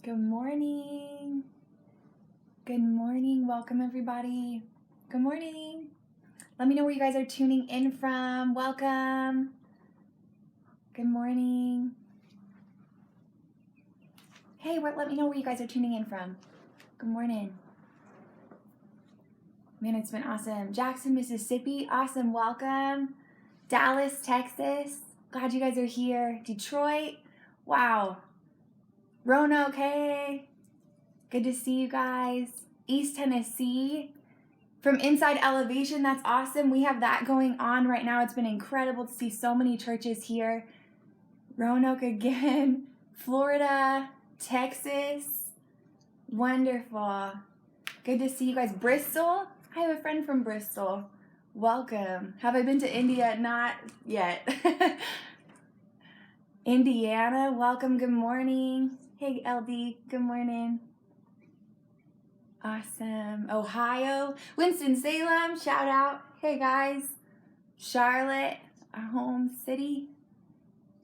Good morning. Good morning. Welcome, everybody. Good morning. Let me know where you guys are tuning in from. Welcome. Good morning. Hey, let me know where you guys are tuning in from. Good morning. Man, it's been awesome. Jackson, Mississippi. Awesome. Welcome. Dallas, Texas. Glad you guys are here. Detroit. Wow. Roanoke, hey. Good to see you guys. East Tennessee. From Inside Elevation, that's awesome. We have that going on right now. It's been incredible to see so many churches here. Roanoke again. Florida, Texas. Wonderful. Good to see you guys. Bristol. I have a friend from Bristol. Welcome. Have I been to India? Not yet. Indiana, welcome. Good morning. Hey, LD. Good morning. Awesome. Ohio, Winston-Salem, shout out. Hey guys. Charlotte, our home city.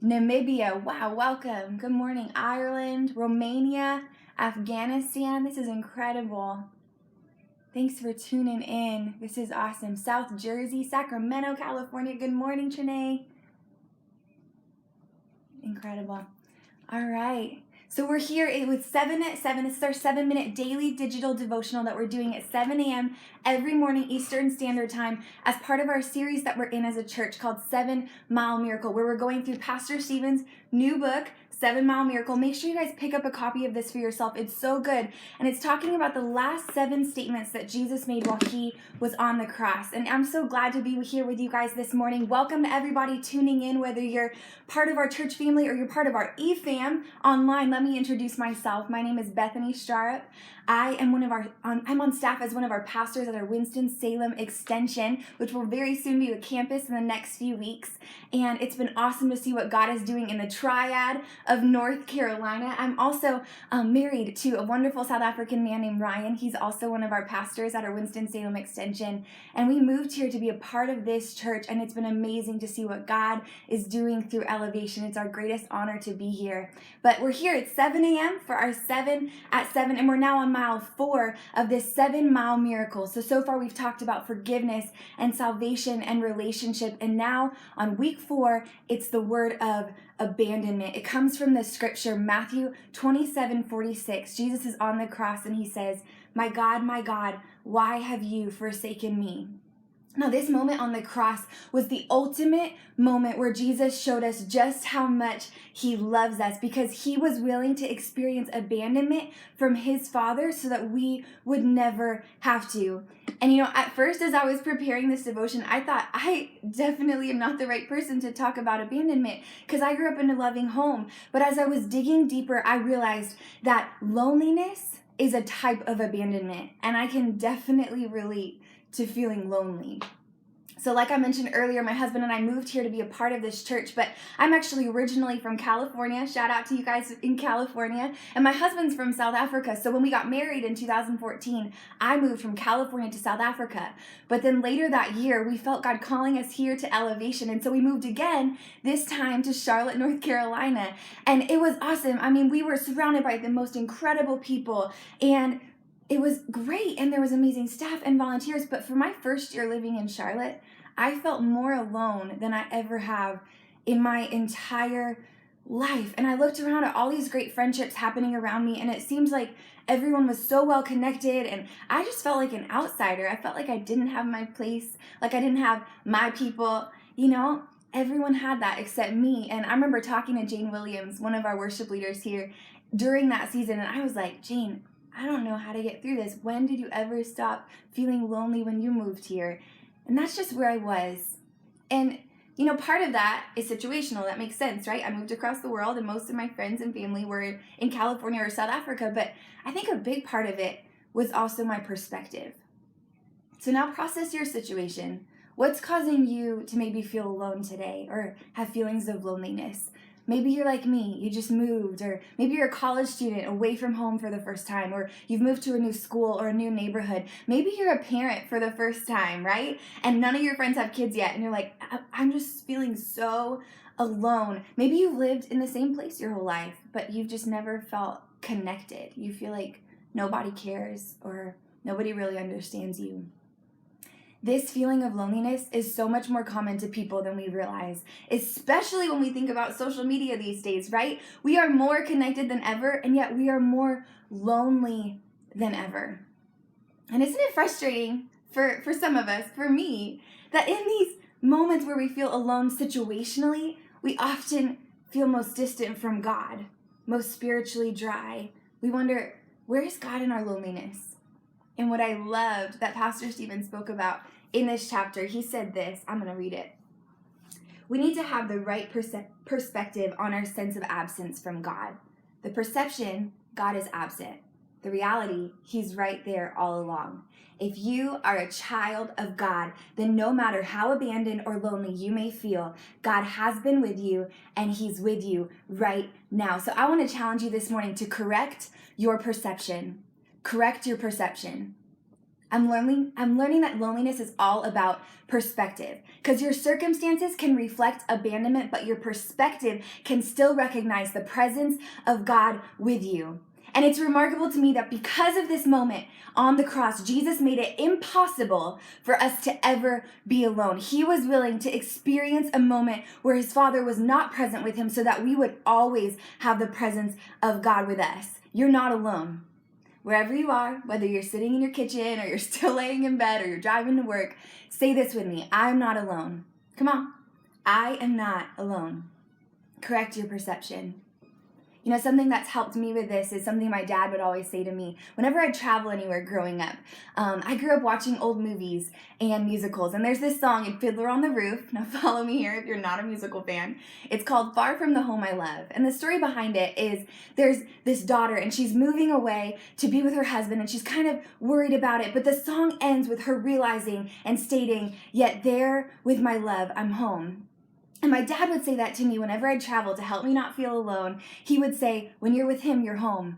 Namibia, wow, welcome. Good morning. Ireland, Romania, Afghanistan. This is incredible. Thanks for tuning in. This is awesome. South Jersey, Sacramento, California. Good morning, Trinae. Incredible. All right. So we're here with 7 at 7. This is our 7-minute daily digital devotional that we're doing at 7 a.m. every morning Eastern Standard Time as part of our series that we're in as a church called 7 Mile Miracle, where we're going through Pastor Stephen's new book, 7 Mile Miracle. Make sure you guys pick up a copy of this for yourself. It's so good. And it's talking about the last 7 statements that Jesus made while he was on the cross. And I'm so glad to be here with you guys this morning. Welcome to everybody tuning in, whether you're part of our church family or you're part of our eFam online. Let me introduce myself. My name is Bethany Strarup. I'm on staff as one of our pastors at our Winston-Salem extension, which will very soon be a campus in the next few weeks. And it's been awesome to see what God is doing in the triad of North Carolina. I'm also married to a wonderful South African man named Ryan. He's also one of our pastors at our Winston-Salem extension. And we moved here to be a part of this church, and it's been amazing to see what God is doing through Elevation. It's our greatest honor to be here. But we're here at 7 a.m. for our 7 at 7, and we're now on mile 4 of this 7 mile miracle. So far we've talked about forgiveness and salvation and relationship, and now on week 4, it's the word of abandonment. It comes from the scripture, Matthew 27:46. Jesus is on the cross and he says, my God, why have you forsaken me?" Now, this moment on the cross was the ultimate moment where Jesus showed us just how much he loves us, because he was willing to experience abandonment from his Father so that we would never have to. And at first, as I was preparing this devotion, I thought, I definitely am not the right person to talk about abandonment because I grew up in a loving home. But as I was digging deeper, I realized that loneliness is a type of abandonment, and I can definitely relate to feeling lonely. So like I mentioned earlier, my husband and I moved here to be a part of this church, but I'm actually originally from California. Shout out to you guys in California. And my husband's from South Africa. So when we got married in 2014, I moved from California to South Africa. But then later that year, we felt God calling us here to Elevation. And so we moved again, this time to Charlotte, North Carolina. And it was awesome. I mean, we were surrounded by the most incredible people, and it was great, and there was amazing staff and volunteers. But for my first year living in Charlotte, I felt more alone than I ever have in my entire life. And I looked around at all these great friendships happening around me, and it seems like everyone was so well connected, and I just felt like an outsider. I felt like I didn't have my place, like I didn't have my people. Everyone had that except me. And I remember talking to Jane Williams, one of our worship leaders here, during that season, and I was like, Jane, I don't know how to get through this. When did you ever stop feeling lonely when you moved here? And that's just where I was. And, part of that is situational. That makes sense, right? I moved across the world, and most of my friends and family were in California or South Africa. But I think a big part of it was also my perspective. So now process your situation. What's causing you to maybe feel alone today or have feelings of loneliness? Maybe you're like me, you just moved, or maybe you're a college student away from home for the first time, or you've moved to a new school or a new neighborhood. Maybe you're a parent for the first time, right? And none of your friends have kids yet, and you're like, I'm just feeling so alone. Maybe you've lived in the same place your whole life, but you've just never felt connected. You feel like nobody cares or nobody really understands you. This feeling of loneliness is so much more common to people than we realize, especially when we think about social media these days, right? We are more connected than ever, and yet we are more lonely than ever. And isn't it frustrating for some of us, for me, that in these moments where we feel alone situationally, we often feel most distant from God, most spiritually dry. We wonder, where's God in our loneliness? And what I loved that Pastor Stephen spoke about in this chapter, he said this, I'm going to read it. We need to have the right perspective on our sense of absence from God. The perception, God is absent. The reality, he's right there all along. If you are a child of God, then no matter how abandoned or lonely you may feel, God has been with you and he's with you right now. So I want to challenge you this morning to correct your perception. Correct your perception. I'm learning that loneliness is all about perspective, because your circumstances can reflect abandonment, but your perspective can still recognize the presence of God with you. And it's remarkable to me that because of this moment on the cross, Jesus made it impossible for us to ever be alone. He was willing to experience a moment where his Father was not present with him so that we would always have the presence of God with us. You're not alone. Wherever you are, whether you're sitting in your kitchen or you're still laying in bed or you're driving to work, say this with me. I'm not alone. Come on. I am not alone. Correct your perception. You know, something that's helped me with this is something my dad would always say to me whenever I'd travel anywhere growing up. I grew up watching old movies and musicals, and there's this song in Fiddler on the Roof. Now follow me here if you're not a musical fan. It's called Far From the Home I Love. And the story behind it is there's this daughter, and she's moving away to be with her husband, and she's kind of worried about it. But the song ends with her realizing and stating, "Yet there with my love, I'm home." And my dad would say that to me whenever I'd travel to help me not feel alone. He would say, when you're with him, you're home.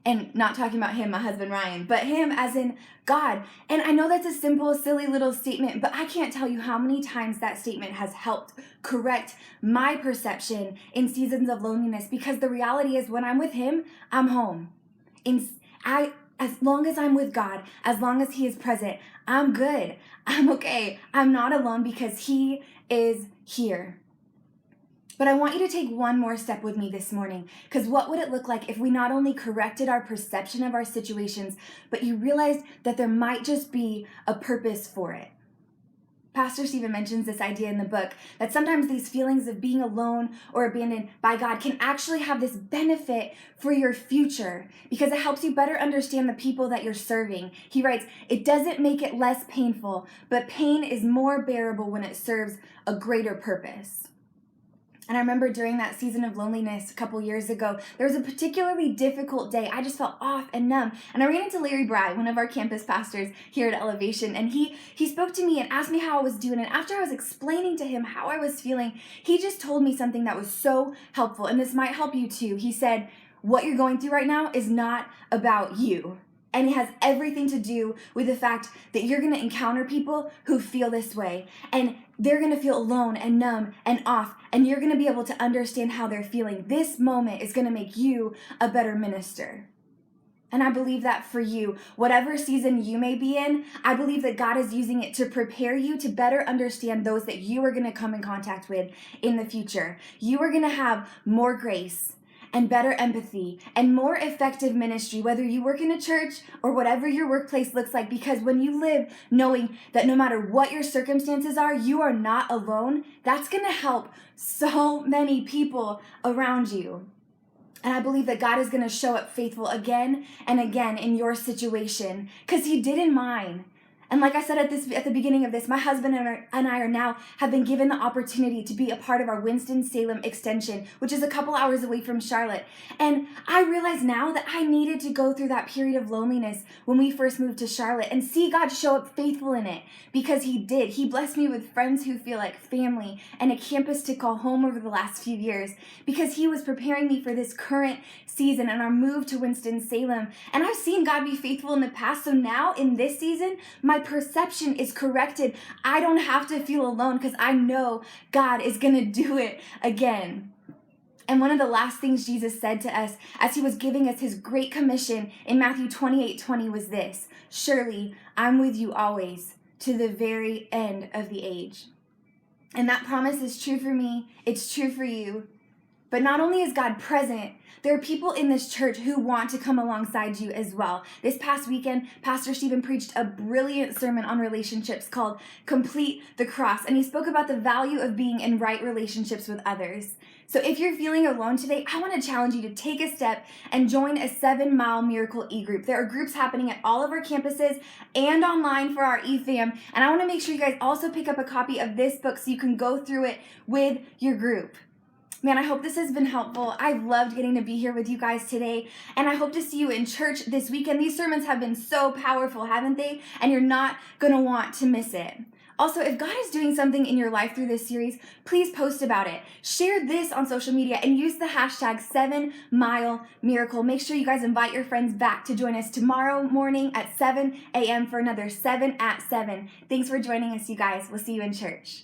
And not talking about him, my husband Ryan, but him as in God. And I know that's a simple, silly little statement, but I can't tell you how many times that statement has helped correct my perception in seasons of loneliness, because the reality is when I'm with him, I'm home. As long as I'm with God, as long as he is present, I'm good. I'm okay. I'm not alone because he is here. But I want you to take one more step with me this morning, because what would it look like if we not only corrected our perception of our situations, but you realized that there might just be a purpose for it? Pastor Stephen mentions this idea in the book that sometimes these feelings of being alone or abandoned by God can actually have this benefit for your future because it helps you better understand the people that you're serving. He writes, it doesn't make it less painful, but pain is more bearable when it serves a greater purpose. And I remember during that season of loneliness a couple years ago, there was a particularly difficult day. I just felt off and numb. And I ran into Larry Bry, one of our campus pastors here at Elevation, and he spoke to me and asked me how I was doing. And after I was explaining to him how I was feeling, he just told me something that was so helpful. And this might help you too. He said, what you're going through right now is not about you. And it has everything to do with the fact that you're going to encounter people who feel this way. And they're going to feel alone and numb and off. And you're going to be able to understand how they're feeling. This moment is going to make you a better minister. And I believe that for you, whatever season you may be in, I believe that God is using it to prepare you to better understand those that you are going to come in contact with in the future. You are going to have more grace and better empathy and more effective ministry, whether you work in a church or whatever your workplace looks like, because when you live knowing that no matter what your circumstances are, you are not alone, that's going to help so many people around you. And I believe that God is going to show up faithful again and again in your situation, because he did in mine. And like I said at the beginning of this, my husband and I are now have been given the opportunity to be a part of our Winston-Salem extension, which is a couple hours away from Charlotte. And I realize now that I needed to go through that period of loneliness when we first moved to Charlotte and see God show up faithful in it, because he did. He blessed me with friends who feel like family and a campus to call home over the last few years, because he was preparing me for this current season and our move to Winston-Salem. And I've seen God be faithful in the past. So now in this season, my my perception is corrected, I don't have to feel alone because I know God is going to do it again. And one of the last things Jesus said to us as he was giving us his great commission in Matthew 28:20 was this: "Surely I'm with you always to the very end of the age." And that promise is true for me. It's true for you. But not only is God present, there are people in this church who want to come alongside you as well. This past weekend, Pastor Stephen preached a brilliant sermon on relationships called Complete the Cross, and he spoke about the value of being in right relationships with others. So if you're feeling alone today, I want to challenge you to take a step and join a 7-mile miracle e-group. There are groups happening at all of our campuses and online for our e-fam, and I want to make sure you guys also pick up a copy of this book so you can go through it with your group. Man, I hope this has been helpful. I've loved getting to be here with you guys today, and I hope to see you in church this weekend. These sermons have been so powerful, haven't they? And you're not going to want to miss it. Also, if God is doing something in your life through this series, please post about it. Share this on social media and use the hashtag 7MileMiracle. Make sure you guys invite your friends back to join us tomorrow morning at 7 a.m. for another 7 at 7. Thanks for joining us, you guys. We'll see you in church.